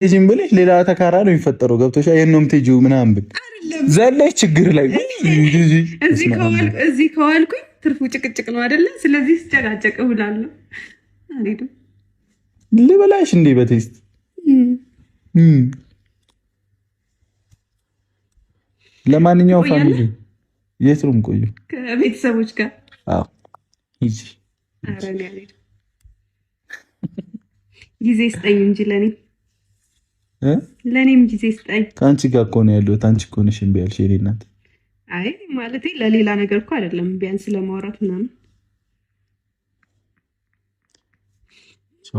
እዚህም ብለሽ ሌላ ተካራ ነው የሚፈጠረው። ገብቶሻል? የነውም ትጂው ምናምን ብል ዘለሽ ችግር ላይ እዚህ ከዋልኩኝ ትርፉ ጭቅጭቅ ነው አይደለ? ስለዚህ ስጨቃጨቅ እውላለሁ። አልሄድም ልበላሽ እንዴ በቴስት ለማንኛውም ፋሚሊ የት ነው የምቆየው? ከቤተሰቦች ጋር። አዎ ሂጂ። ኧረ እኔ አልሄድም። ጊዜ ስጠኝ እንጂ ለእኔም ጊዜ ስጠኝ። ከአንቺ ጋር እኮ ነው ያለሁት። አንቺ እኮ ነሽ እምቢ ያልሽ የእኔ እናት። አይ ማለቴ ለሌላ ነገር እኮ አይደለም፣ ቢያንስ ለማውራት ምናምን።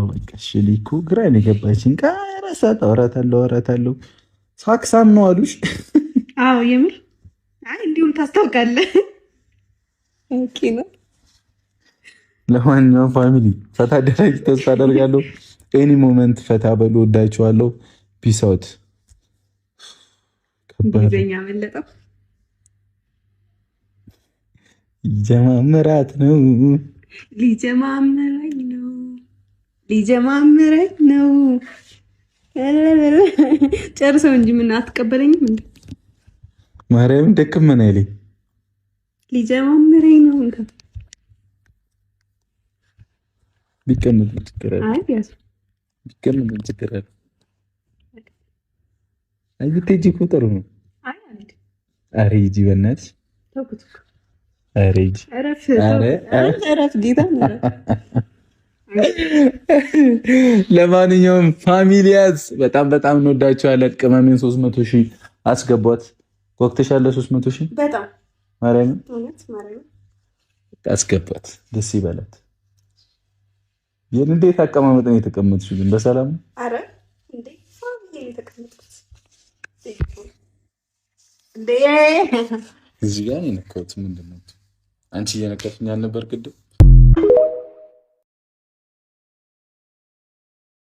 በቃ እሺ። እኮ ግራ ነው የገባችኝ። ቀረሳት አወራታለሁ። ሳክሳም ነው አሉሽ? አዎ የምር። አይ እንዲሁም ታስታውቃለህ። ኦኬ ነው። ለማንኛውም ፋሚሊ ፈታ ደረጅ ተስፋ አደርጋለሁ። ኤኒ ሞመንት ፈታ በሉ። ወዳችኋለሁ። ፒስ አውት። እንግሊዝኛ መለጠው ሊጀማምራት ነው ሊጀማምረኝ ነው። ጨርሰው እንጂ ምን አትቀበለኝም እንዴ? ማርያምን ደክም ምን አይለኝ። ሊጀማምረኝ ነው። እንካ ቢቀመጥ ችግር አለ። አይ ያስ ቢቀመጥ ችግር አለ። አይ ብትሄጂ እኮ ጥሩ ነው። አይ አልሄድም። ኧረ ሂጂ በእናትሽ። ተውኩት እኮ። ኧረ ሂጂ። እረፍ ጌታ ነው። ለማንኛውም ፋሚሊያዝ በጣም እንወዳቸዋለን። ቅመሜን 300 ሺህ አስገቧት። ወቅተሻለ 300 ሺህ በጣም ማርያምን ማርያምን አስገቧት። ደስ ይበላት። እንዴት አቀማመጥ ነው የተቀመጥሽው ግን በሰላም? አረ እንዴ ፋሚሊ የተቀመጥኩት እንዴ። እዚህ ጋር ነው የነካሁት። ምንድን ነው አንቺ እየነካሽኝ አልነበር ቅድም?